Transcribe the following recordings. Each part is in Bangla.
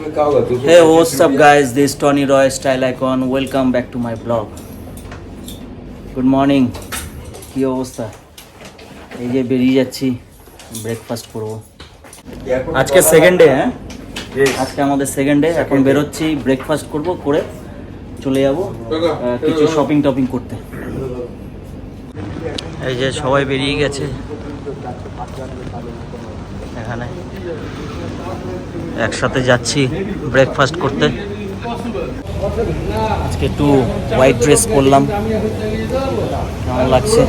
Hey, what's up guys, this is Tony Roy Style Icon. Welcome back to my blog. Good morning. কি অবস্থা? এই যে বেরিয়ে যাচ্ছি, ব্রেকফাস্ট করব। আজকে সেকেন্ড ডে, হ্যাঁ আজকে আমাদের সেকেন্ড ডে। এখন বেরোচ্ছি, ব্রেকফাস্ট করব, করে চলে যাব কিছু শপিং টপিং করতে। এই যে সবাই বেরিয়ে গেছে, এখানে একসাথে যাচ্ছি ব্রেকফাস্ট করতে। আজকে একটু হোয়াইট ড্রেস পরলাম, কেমন লাগছে?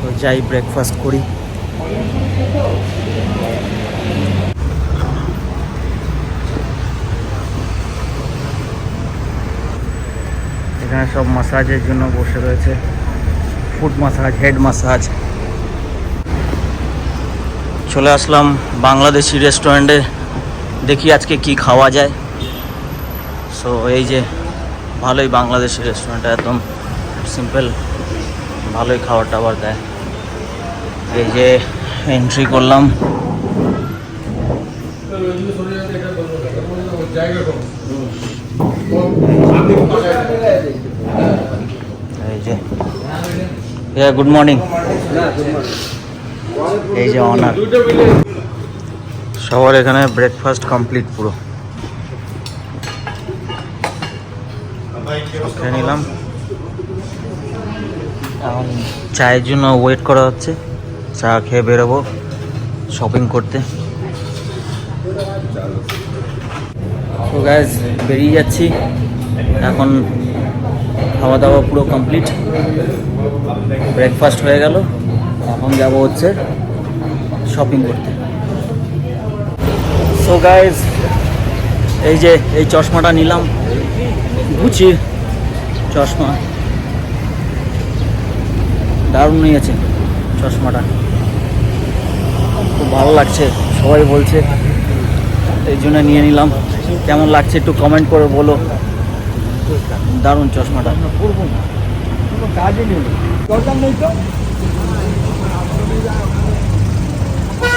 তো যাই ব্রেকফাস্ট করি। এখানে সব মাসাজের জন্য বসে রয়েছে, ফুট মাসাজ, হেড মাসাজ। চলে আসলাম বাংলাদেশি রেস্টুরেন্টে, দেখি আজকে কি খাওয়া যায়। সো এই যে ভালোই বাংলাদেশি রেস্টুরেন্ট, একদম সিম্পল, ভালোই খাবার টাবার দেয়। এই যে এন্ট্রি করলাম, এই যে গুড মর্নিং, এই যে অনার। সবার এখানে ব্রেকফাস্ট কমপ্লিট পুরো খেয়ে নিলাম। এখন চায়ের জন্য ওয়েট করা হচ্ছে, চা খেয়ে বেরোবো শপিং করতে। তো গাইজ বেরিয়ে যাচ্ছি, এখন খাওয়া দাওয়া পুরো কমপ্লিট, ব্রেকফাস্ট হয়ে গেল, এখন যাব হচ্ছে শপিং করতে। সো গাইজ এই যে এই চশমাটা নিলাম, গুচির চশমা, দারুণ নিয়েছে চশমাটা, খুব ভালো লাগছে, সবাই বলছে, এই জন্য নিয়ে নিলাম। কেমন লাগছে একটু কমেন্ট করে বলো, দারুণ চশমাটা।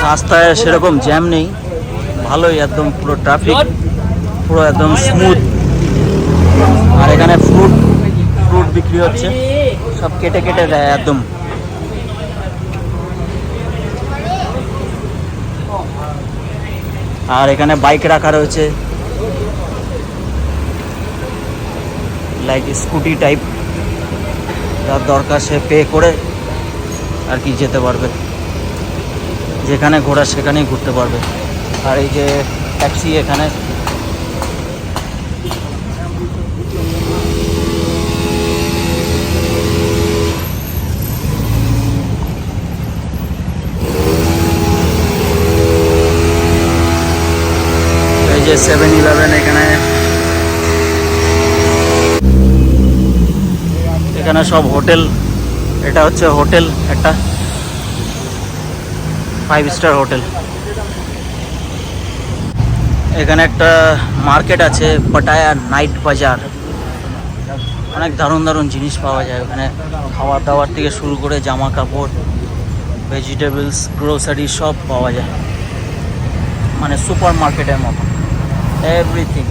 রাস্তায় সেরকম জ্যাম নেই, ভালোই, একদম পুরো ট্রাফিক পুরো একদম স্মুথ। আর এখানে ফ্রুট বিক্রি হচ্ছে, সব কেটে কেটে দেয় একদম। আর এখানে বাইক রাখা রয়েছে, লাইক স্কুটি টাইপ, যার দরকার সে পে করে আর কি যেতে পারবে, যেখানে ঘোরা সেখানেই ঘুরতে পারবে। আর এই যে ট্যাক্সি, এখানে এই যে 7-Eleven, এখানে সব হোটেল। এটা হচ্ছে হোটেল, একটা 5 স্টার হোটেল। এখানে একটা মার্কেট আছে, পাটায়া নাইট বাজার, অনেক দারুণ দারুণ জিনিস পাওয়া যায় ওখানে, খাবার দাবার থেকে শুরু করে জামা কাপড়, ভেজিটেবলস, গ্রোসারি সব পাওয়া যায়, মানে সুপার মার্কেটের মতো, এভরিথিং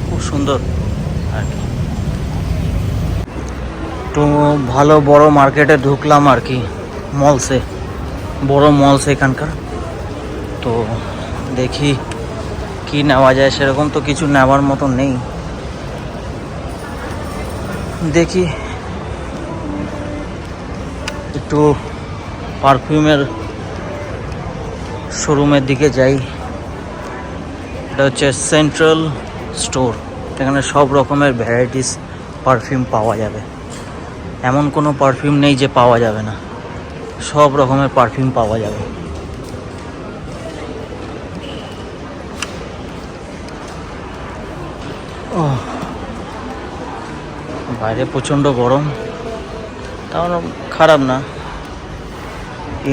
খুব সুন্দর আর কি। তো ভালো বড় মার্কেটে ঢুকলাম আর কি, মলসে, বড় মলস এখানকার। তো দেখি কি নেওয়া যায়, সেরকম তো কিছু নেওয়ার মতো নেই, দেখি একটু পারফিউমের শোরুমের দিকে যাই। এটা হচ্ছে সেন্ট্রাল স্টোর, এখানে সব রকমের ভ্যারাইটিস পারফিউম পাওয়া যাবে, এমন কোনো পারফিউম নেই যে পাওয়া যাবে না, সব রকমের পারফিউম পাওয়া যাবে। বাইরে প্রচণ্ড গরম, তাও খারাপ না,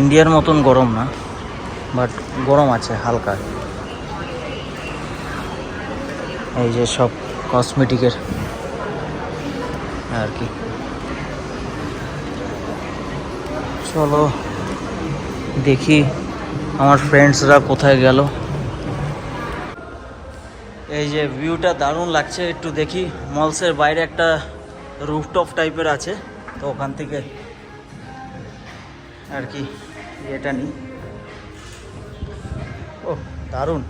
ইন্ডিয়ার মতন গরম না, বাট গরম আছে হালকা। এই যে সব কসমেটিকের আর কি, চলো দেখি আমার ফ্রেন্ডসরা কোথায় গেল। এই যে ভিউটা দারুণ লাগছে, একটু দেখি। মলসের বাইরে একটা রুফটপ টাইপের আছে, তো ওখান থেকে আর কি এটা নিই। ও দারুণ।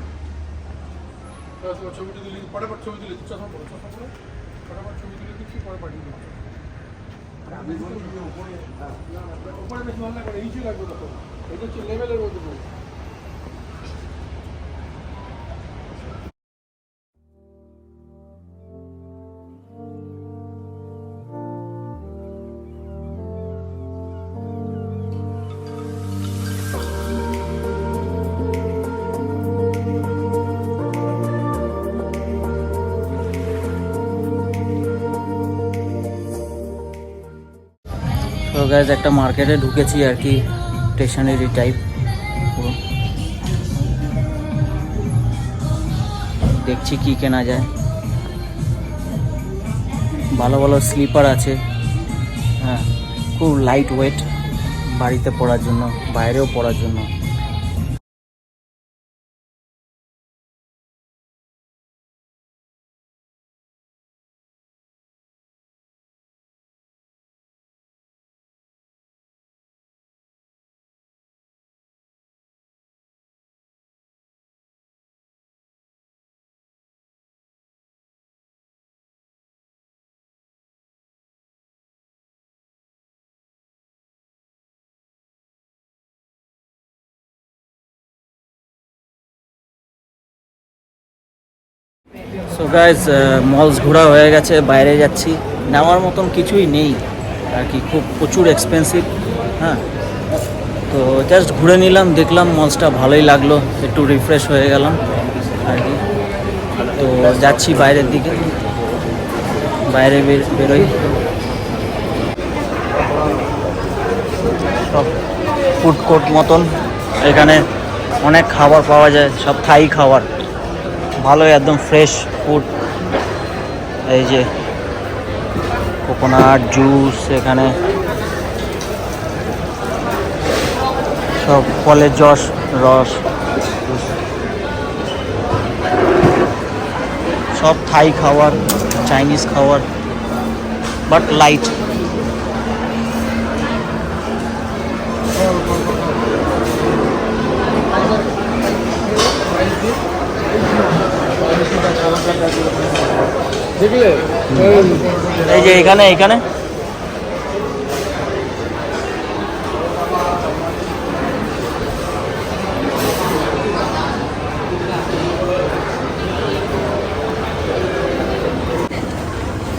তো গাইজ একটা মার্কেটে ঢুকেছি আর কি, স্টেশনারি টাইপ পুরো। দেখছি কি কেনা যায়। ভালো ভালো স্লিপার আছে, হ্যাঁ খুব লাইট ওয়েট, বাড়িতে পরার জন্য, বাইরেও পরার জন্য। সো গাইজ মলস ঘোরা হয়ে গেছে, বাইরে যাচ্ছি। নেওয়ার মতন কিছুই নেই আর কি, খুব প্রচুর এক্সপেন্সিভ। হ্যাঁ, তো জাস্ট ঘুরে নিলাম, দেখলাম মলসটা ভালোই লাগলো, একটু রিফ্রেশ হয়ে গেলাম আর কি। তো যাচ্ছি বাইরের দিকে, বাইরে বেরোই। সব ফুড কোর্ট মতন, এখানে অনেক খাবার পাওয়া যায়, সব থাই খাবার, ভালো একদম ফ্রেশ ফুড। এই যে কোকোনাট জুস, এখানে সব ফলের রস, সব থাই খাবার, চাইনিজ খাবার, বাট লাইট। এই যে এখানে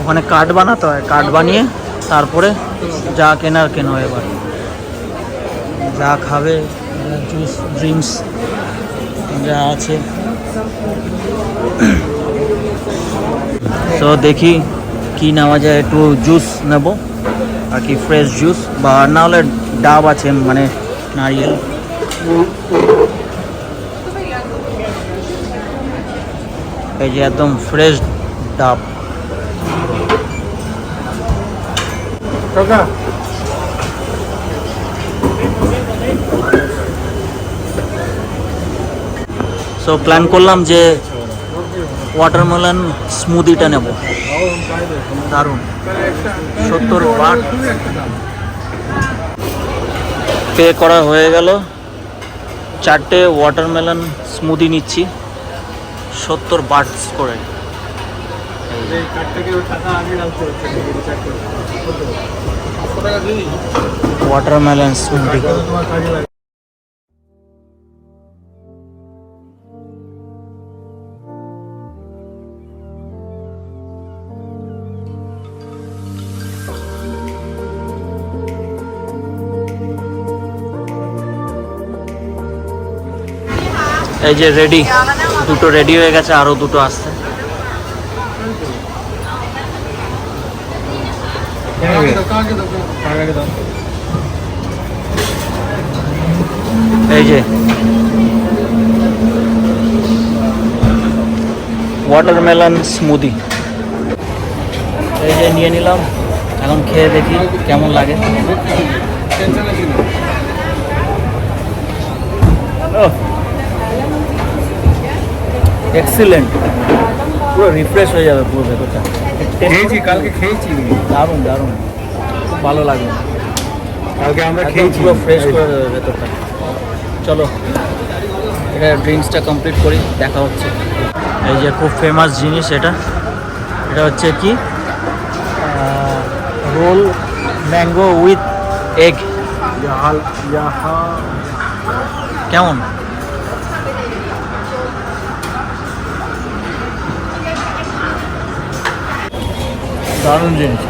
ওখানে কার্ড বানাতে হয়, কার্ড বানিয়ে তারপরে যা কেনার কেনো, এবার যা খাবে, জুস ড্রিঙ্কস যা আছে। তো দেখি কি নেওয়া যায়, একটু জুস নেব আর কি, ফ্রেশ জুস, বা না হলে ডাব আছে মানে নারিয়েল। এই যে একদম ফ্রেশ ডাব। সো প্ল্যান করলাম যে ওয়াটারমেলন স্মুদিটা নেব, দারুণ, 70 বাট। পে করা হয়ে গেল, 4টে ওয়াটারমেলন স্মুদি নিচ্ছি 70 বাট করে। Watermelon smoothie. এই যে রেডি, দুটো রেডি হয়ে গেছে, আরো দুটো আসছে। এই যে ওয়াটারমেলন স্মুদি, এই যে নিয়ে নিলাম, এখন খেয়ে দেখি কেমন লাগে। এক্সিলেন্ট, পুরো রিফ্রেশ হয়ে যাবে পুরো ভেতরটা। খেয়েছি, কালকে খেয়েছি, দারুণ দারুণ, খুব ভালো লাগলো। কালকে আমরা একদম খেয়েছি পুরো ফ্রেশ করে দেবে ভেতরটা। চলো এটা ড্রিঙ্কসটা কমপ্লিট করি, দেখা হচ্ছে। এই যে খুব ফেমাস জিনিস এটা, এটা হচ্ছে কি রোল ম্যাঙ্গো উইথ এগ। কেমন? দারুণ জিনিস,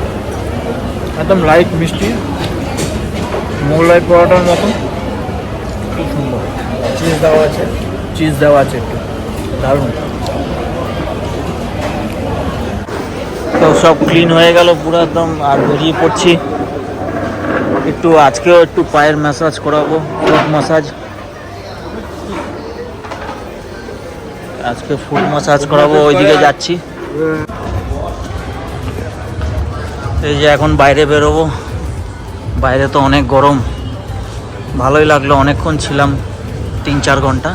একদম লাইট মিষ্টি, মোগলাই পরোটার মতন, খুব সুন্দর। চিজ দেওয়া আছে, চিজ দেওয়া আছে একটু, দারুণ। তো সব ক্লিন হয়ে গেল পুরো একদম, আর বেরিয়ে পড়ছি। একটু আজকেও একটু পায়ের ম্যাসাজ করাবো, ফুট ম্যাসাজ। আজকে ফুট ম্যাসাজ করাবো, ওইদিকে যাচ্ছি। এই যে এখন বাইরে বেরোবো, বাইরে তো অনেক গরম। ভালোই লাগলো, অনেকক্ষণ ছিলাম, 3-4 ঘন্টা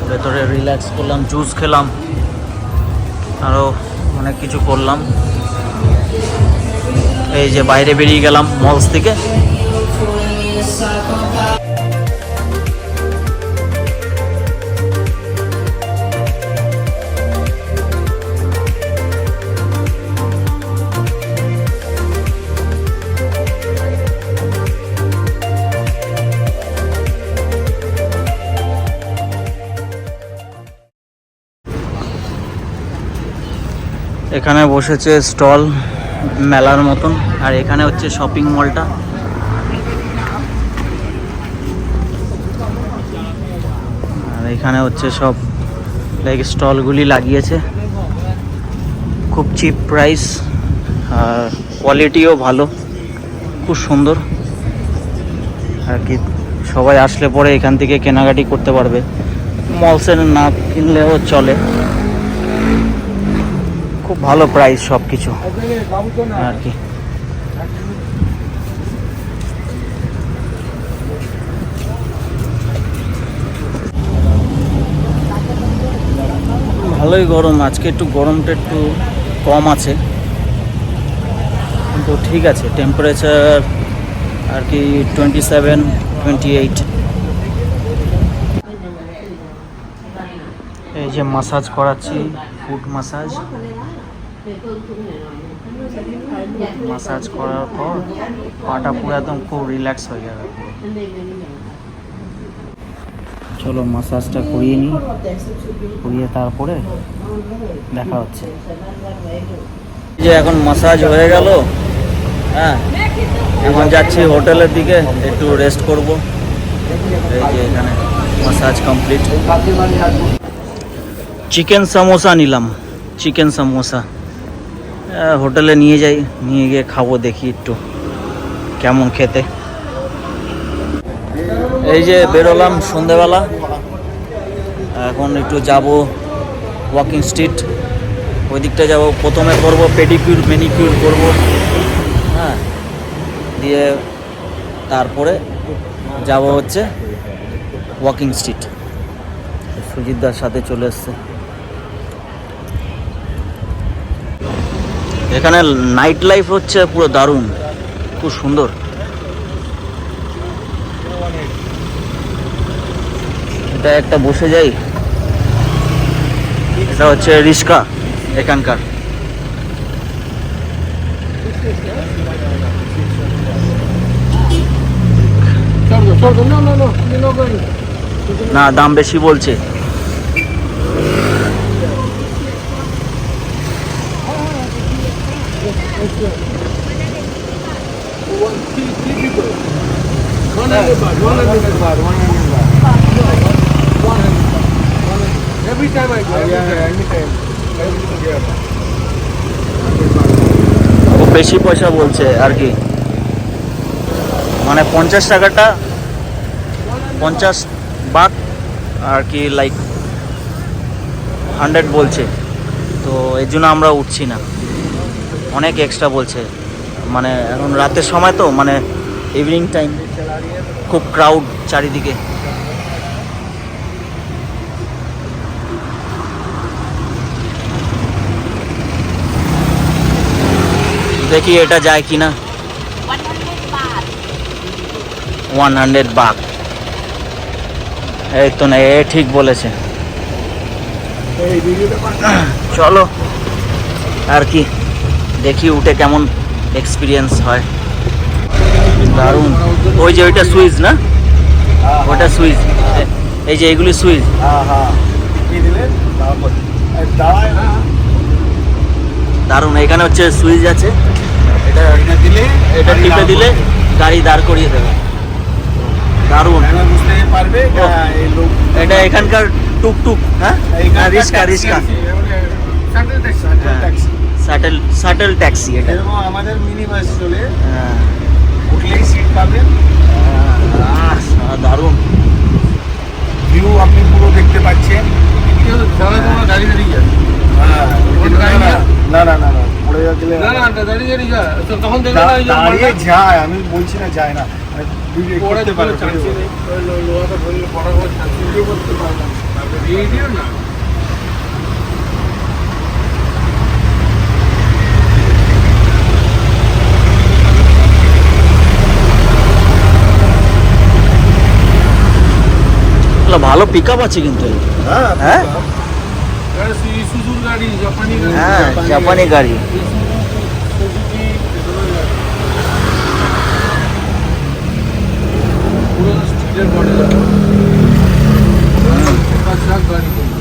ভেতরে রিল্যাক্স করলাম, জুস খেলাম, আরও অনেক কিছু করলাম। এই যে বাইরে বেরিয়ে গেলাম মলস থেকে। এখানে বসেছে স্টল মেলার মতন, আর এখানে হচ্ছে শপিং মলটা। আর এখানে হচ্ছে সব লাইক স্টলগুলি লাগিয়েছে, খুব চিপ প্রাইস, আর কোয়ালিটিও ভালো, খুব সুন্দর আর কি। সবাই আসলে পরে এখান থেকে কেনাকাটি করতে পারবে, মলসে না কিনলেও চলে। খুব ভালো প্রাইস সব কিছু আর কি। ভালোই গরম আজকে, একটু গরমটা একটু কম আছে, কিন্তু ঠিক আছে টেম্পারেচার আর কি 27-28। এই যে মাসাজ করাচ্ছি, ফুট মাসাজ। মাসাজ করার পর পাটা পুরো একদম খুব রিল্যাক্স হয়ে যাবে। চলো মাসাজটা করিয়ে নিই, করিয়ে তারপরে দেখা হচ্ছে। যে এখন মাসাজ হয়ে গেল, হ্যাঁ এখন যাচ্ছি হোটেলের দিকে, একটু রেস্ট করব। এই যে এখানে মাসাজ কমপ্লিট। চিকেন সামোসা নিলাম, চিকেন সামোসা হোটেলে নিয়ে যাই, নিয়ে গিয়ে খাবো, দেখি একটু কেমন খেতে। এই যে বেরোলাম সন্ধেবেলা, এখন একটু যাব ওয়াকিং স্ট্রিট, ওই দিকটা যাবো। প্রথমে করব পেডিকিউর ম্যানিকিউর করব, হ্যাঁ, দিয়ে তারপরে যাব হচ্ছে ওয়াকিং স্ট্রিট। সুজিতদার সাথে চলে এসছে। এখানে নাইট লাইফ হচ্ছে পুরো দারুণ, খুব সুন্দর। এটা একটা বসে যাই, এটা হচ্ছে রিস্কা এখানকার। না দাম বেশি বলছে। Every time I go, anytime. ও বেশি পয়সা বলছে আর কি, মানে 50 টাকাটা 50 বাট আর কি, লাইক 100 বলছে। তো এই জন্য আমরা উঠছি না, অনেক এক্সট্রা বলছে। মানে এখন রাতের সময় তো, মানে ইভিনিং টাইম, খুব ক্রাউড চারিদিকে। দেখি এটা যায় কিনা। 100 বাক। এই তো না, এ ঠিক বলেছে। চলো আর কি, দেখি উঠে কেমন এক্সপিরিয়েন্স হয়। দারুণ। ওই যে ওইটা সুইচ না, ওটা সুইচ। এই যে এগুলি সুইচ। দারুণ। এখানে হচ্ছে সুইচ আছে, এটা এটা টিপে দিলে গাড়ি দাঁড় করিয়ে দেবে। দারুণ। এটা এখানকার টুকটুক, হ্যাঁ, রিস্কা রিস্কা শাটল ট্যাক্সি এটা। আমাদের মিনি বাস চলে, হ্যাঁ, উঠলেই সিট পাবেন। দারুণ ভিউ আপনি পুরো দেখতে পাচ্ছেন। গাড়ি দাঁড়িয়ে যায়। হ্যাঁ, গাড়ি না? না না না না, পড়ে গেলে না না দাঁড়িয়ে যায়, তখন দাঁড়িয়ে যায়। আমি বলছি না যায় না, করতে পারে। না ভালো পিক আপ আছে কিন্তু। হ্যাঁ সুজুর গাড়ি, জাপানি গাড়ি। হ্যাঁ, জাপানি গাড়ি।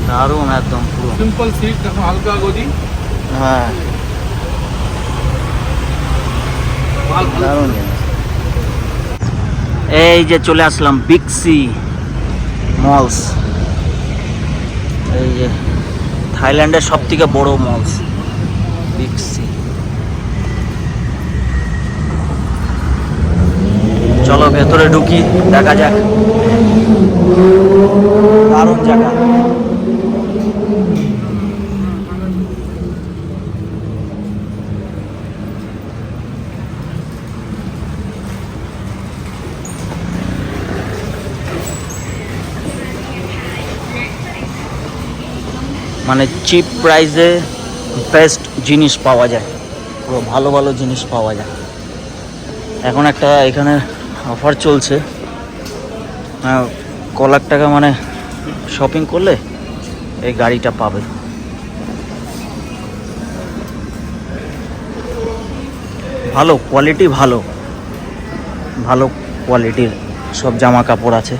দারুণ একদম পুরো সিম্পল সিট, দেখো হালকা গদি। হ্যাঁ, দারুণ জিনিস। এই যে চলে আসলাম বিগ সি মলস। এই যে থাইল্যান্ডের সব থেকে বড় মলস বিগ সি। চলো ভেতরে ঢুকি, দেখা যাক। দারুণ জায়গা। মানে চিপ প্রাইসে বেস্ট জিনিস পাওয়া যায়, পুরো ভালো ভালো জিনিস পাওয়া যায়। এখন একটা এখানে অফার চলছে, 1 লাখ টাকা মানে শপিং করলে এই গাড়িটা পাবে। ভালো কোয়ালিটি, ভালো ভালো কোয়ালিটির সব জামা কাপড় আছে,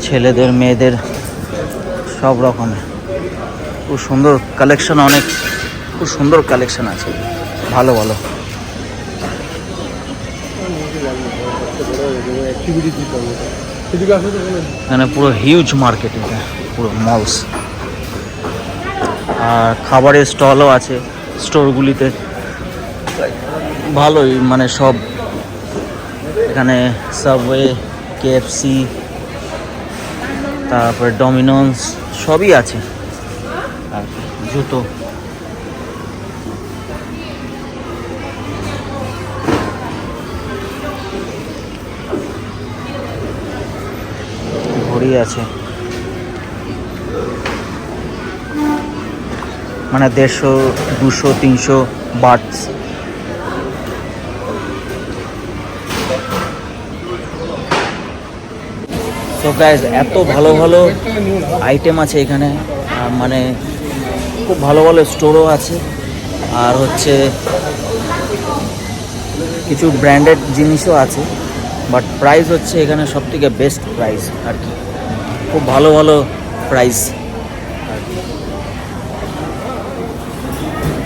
ছেলেদের মেয়েদের সব রকমের। খুব সুন্দর কালেকশন, অনেক খুব সুন্দর কালেকশন আছে, ভালো ভালো। এখানে পুরো হিউজ মার্কেট, এটা পুরো মলস। আর খাবারের স্টলও আছে স্টোরগুলিতে, ভালোই মানে সব। এখানে সাবওয়ে, কেএফসি, তারপরে ডমিনোস সবই আছে। আর জুতো, ঘড়ি আছে, মানে 150, 200, 300 বাটস। তো গাইজ এত ভালো ভালো আইটেম আছে এখানে, মানে খুব ভালো ভালো স্টোরও আছে। আর হচ্ছে কিছু ব্র্যান্ডেড জিনিসও আছে, বাট প্রাইস হচ্ছে এখানে সব থেকে বেস্ট প্রাইস আর কি, খুব ভালো ভালো প্রাইস।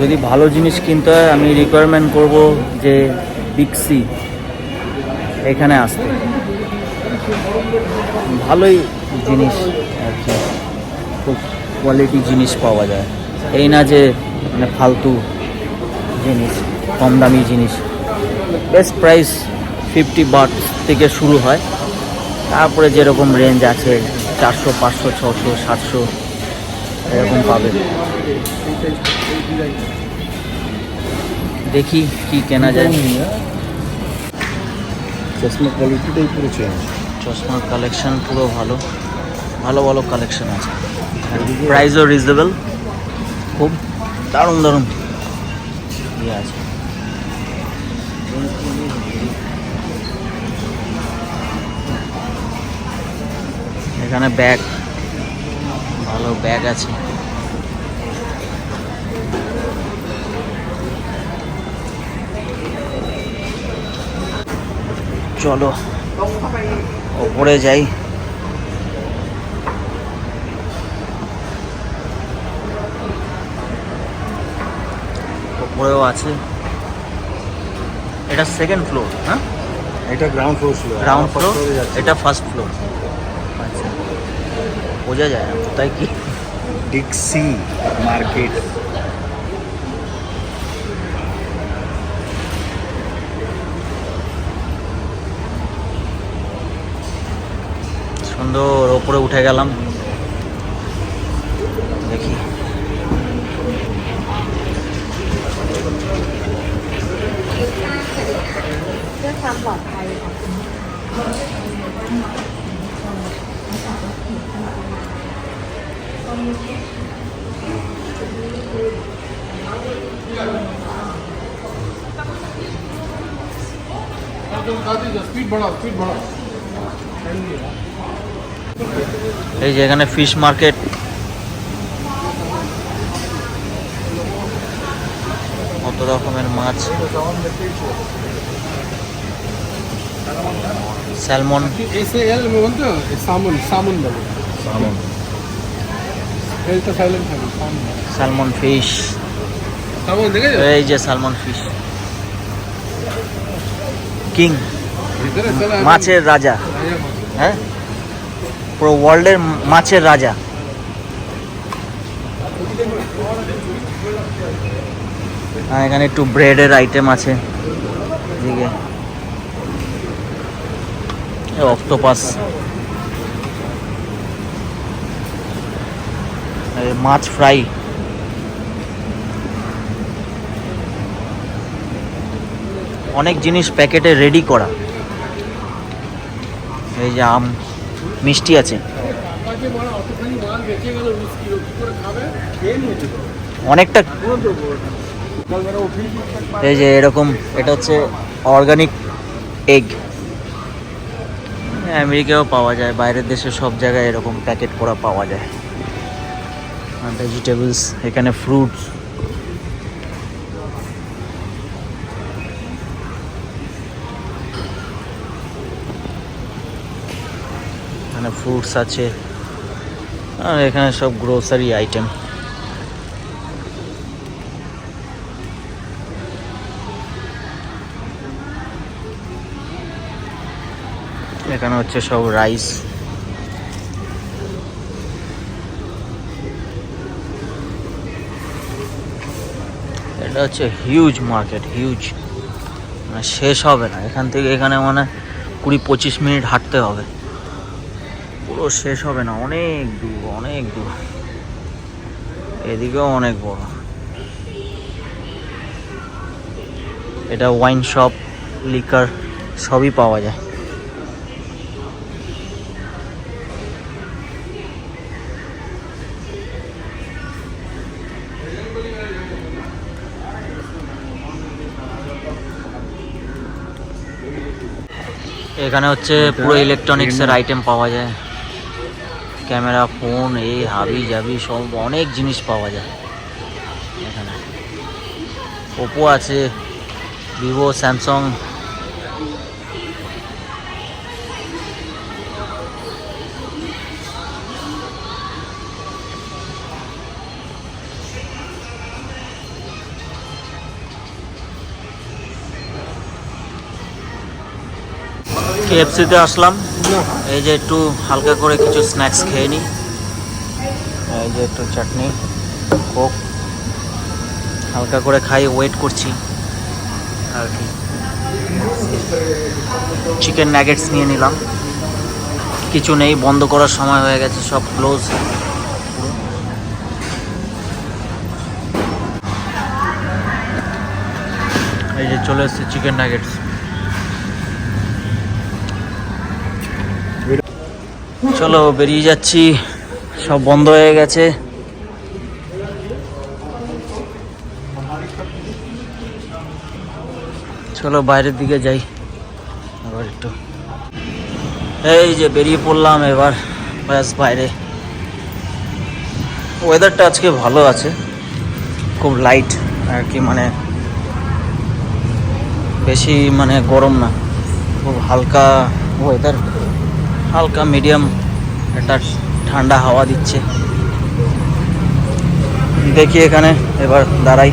যদি ভালো জিনিস কিনতে হয় আমি রিকোয়ারমেন্ট করব যে বিগ সি এখানে আসতে, ভালোই জিনিস আর কি, খুব কোয়ালিটি জিনিস পাওয়া যায়। এই না যে মানে ফালতু জিনিস, কম দামি জিনিস। বেস্ট প্রাইস 50 বাট থেকে শুরু হয়, তারপরে যেরকম রেঞ্জ আছে 400, 500, 600, 700 এরকম পাবে। দেখি কি কেনা যায়। চশমা কোয়ালিটিটাই পুরো চেঞ্জ। চশমার কালেকশন পুরো ভালো ভালো ভালো কালেকশন আছে, প্রাইসও রিজনেবল, খুব দারুণ দারুণ ইয়ে আছে। এখানে ব্যাগ, ভালো ব্যাগ আছে। চলো ওপরে যাই। ওপরেও আছে, এটা সেকেন্ড ফ্লোর, হ্যাঁ এটা গ্রাউন্ড ফ্লোর ছিল, গ্রাউন্ড ফ্লোর, যাচ্ছে। এটা ফার্স্ট ফ্লোর। আচ্ছা, বোঝা যায় না তাই কি। ডিক্সি মার্কেট। সুন্দর, ওপরে উঠে গেলাম, দেখি। এই যে এখানে ফিশ মার্কেট, কত রকমের মাছ, স্যালমন, ऐसे एल में बोलते हो सामुन सामुन बोलो সামন। एल तो साइलेंट है सामुन স্যালমন ফিশ। सामुन देखे जो এই যে স্যালমন ফিশ, কিং, इधर चला মাছের রাজা, হ্যাঁ পুরো ওয়ার্ল্ডের মাছের রাজা। হ্যাঁ, এখানে একটু ব্রেডের আইটেম আছে, এদিকে অক্টোপাস, মাছ ফ্রাই, অনেক জিনিস প্যাকেটে রেডি করা। এই যে আম, মিষ্টি আছে, অনেকটা। এই যে এরকম, এটা হচ্ছে অর্গানিক এগ, আমেরিকাও পাওয়া যায়, বাইরের দেশে সব জায়গায় এরকম প্যাকেট করা পাওয়া যায়। ভেজিটেবলস, এখানে ফ্রুটস, এখানে ফ্রুটস আছে, আর এখানে সব গ্রোসারি আইটেম। এখানে হচ্ছে সব রাইস, এটা হচ্ছে হিউজ মার্কেট, হিউজ, মানে শেষ হবে না এখান থেকে। এখানে মানে 20-25 মিনিট হাঁটতে হবে, পুরো শেষ হবে না, অনেক দূর অনেক দূর। এদিকেও অনেক বড়। এটা ওয়াইন শপ, লিকার সবই পাওয়া যায়। এখানে হচ্ছে পুরো ইলেকট্রনিক্সের আইটেম পাওয়া যায়, ক্যামেরা, ফোন, এই হাবি জাবি সব অনেক জিনিস পাওয়া যায় এখানে। ওপো আছে, ভিভো, স্যামসাং, কেএফসিতে আসলাম, এই যে একটু হালকা করে কিছু স্ন্যাক্স খেয়ে নিই। এই যে একটু চাটনি, কোক হালকা করে খাই, ওয়েট করছি আর কি। চিকেন নাগেটস নিয়ে নিলাম, কিছু নেই, বন্ধ করার সময় হয়ে গেছে, সব ক্লোজ। এই যে চলে এসেছে চিকেন নাগেটস। চলো বেরিয়ে যাচ্ছি, সব বন্ধ হয়ে গেছে। চলো বাইরের দিকে যাই এবার একটু। এই যে বেরিয়ে পড়লাম এবার ব্যাস বাইরে। ওয়েদারটা আজকে ভালো আছে, খুব লাইট আর কি, মানে বেশি মানে গরম না, খুব হালকা ওয়েদার, হালকা মিডিয়াম একটা ঠান্ডা হাওয়া দিচ্ছে। দেখি এখানে এবার দাঁড়াই,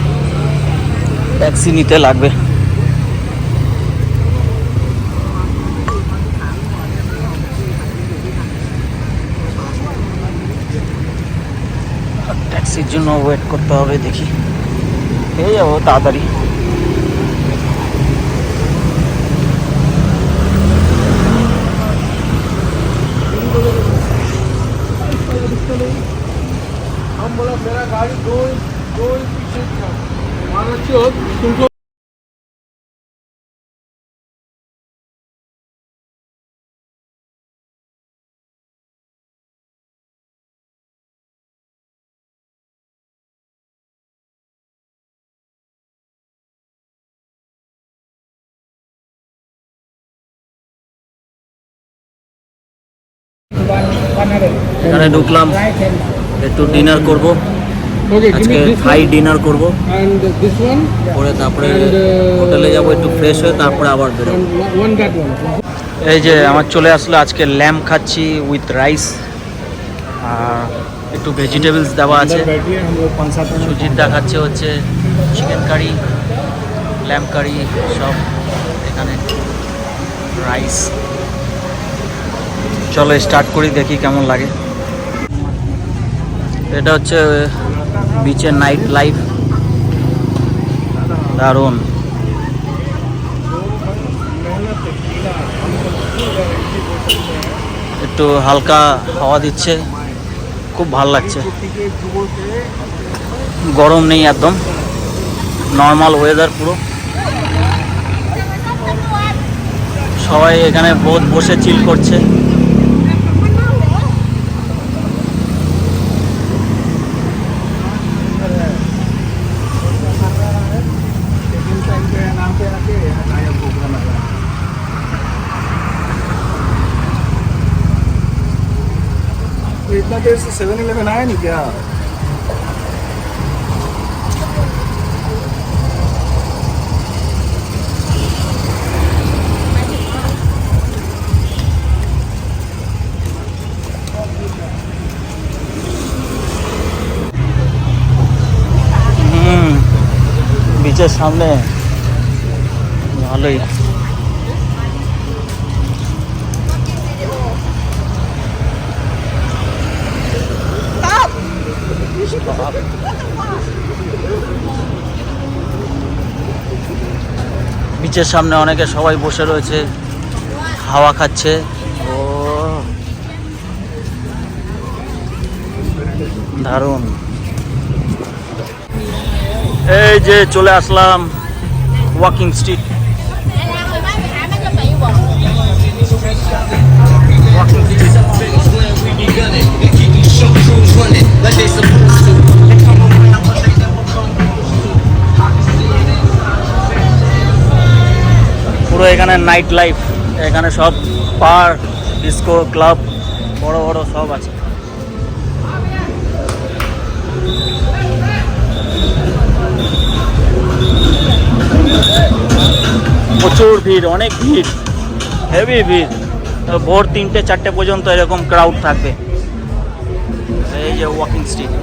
ট্যাক্সি নিতে লাগবে। ট্যাক্সির জন্য ওয়েট করতে হবে, দেখি পেয়ে যাবো তাড়াতাড়ি। এখানে ঢুকলাম, একটু ডিনার করব, আজকে থাই ডিনার করব, পরে তারপরে হোটেলে যাব, একটু ফ্রেশ হয়ে তারপরে আবার বেরোবো। এই যে আমার চলে আসলো, আজকে ল্যাম্প খাচ্ছি উইথ রাইস, আর একটু ভেজিটেবলস দেওয়া আছে। সুজির দেখাচ্ছে হচ্ছে চিকেন কারি, ল্যাম্প কারি সব এখানে, রাইস। চলো স্টার্ট করি, দেখি কেমন লাগে। এটা হচ্ছে বিচের নাইট লাইফ, দারুণ। একটু হালকা হাওয়া দিচ্ছে, খুব ভালো লাগছে, গরম নেই একদম, নর্মাল ওয়েদার পুরো। সবাই এখানে বসে চিল করছে। इतना देर से 7-Eleven आया नहीं क्या? বিচের সামনে ভালোই। বিচের সামনে অনেকে সবাই বসে রয়েছে, হাওয়া খাচ্ছে। ও দারুণ। এই যে চলে আসলাম ওয়াকিং স্ট্রিট। পুরো এখানে নাইট লাইফ, এখানে সব পার্ক, ডিস্কো ক্লাব, বড় বড় সব আছে। প্রচুর ভিড়, অনেক ভিড়, হেভি ভিড়। ভোর 3টে-4টে পর্যন্ত এরকম ক্রাউড থাকবে। এই যে ওয়াকিং স্ট্রিট।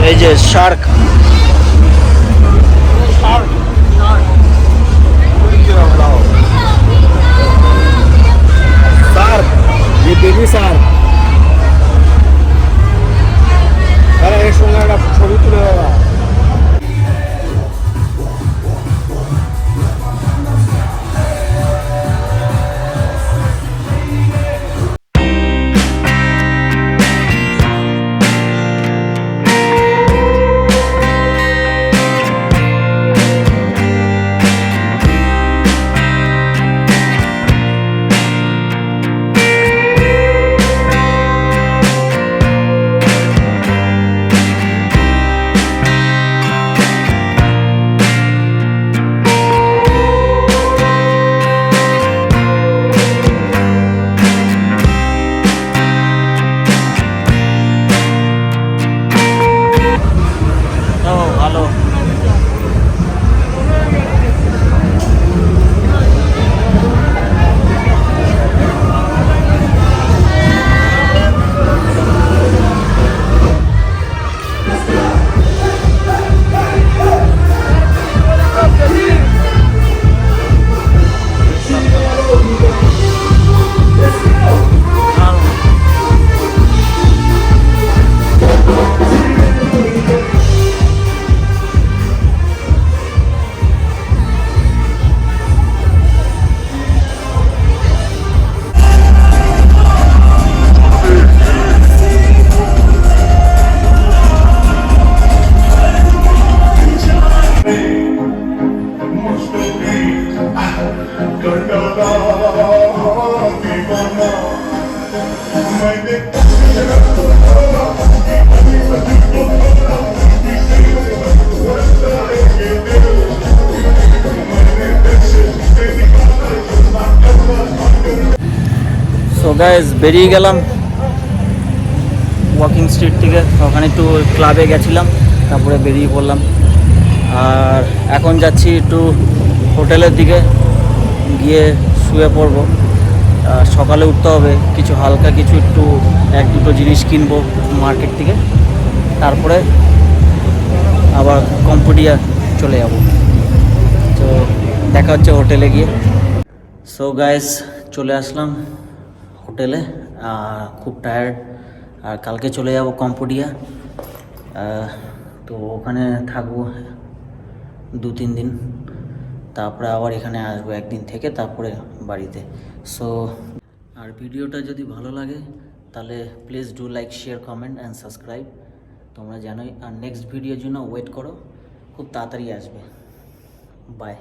এই যে শার্ক, ये बेबी सार अरे एक সঙ্গে একটা ছবি তুলে দেওয়া ভালো। সো গাইজ বেরিয়ে গেলাম ওয়াকিং স্ট্রিট থেকে, ওখানে একটু ক্লাবে গেছিলাম, তারপরে বেরিয়ে পড়লাম। আর এখন যাচ্ছি একটু হোটেলের দিকে, গিয়ে শুয়ে পড়বো। সকালে উঠতে হবে, কিছু হালকা কিছু একটু এক দুটো জিনিস কিনবো মার্কেট থেকে, তারপরে আবার কম্পুডিয়া চলে যাব। তো দেখা হচ্ছে হোটেলে গিয়ে। সো গাইজ চলে আসলাম হোটেলে, খুব টায়ার্ড, আর কালকে চলে যাব কম্পুডিয়া। তো ওখানে থাকবো 2-3 দিন, তারপরে আবার এখানে আসবো একদিন থেকে, তারপরে বাড়িতে। সো আর ভিডিওটা যদি ভালো লাগে তাহলে please do like, share, comment and subscribe. তোমরা জানোই, আর নেক্সট ভিডিওর জন্য ওয়েট করো, খুব তাড়াতাড়ি আসবে। বাই।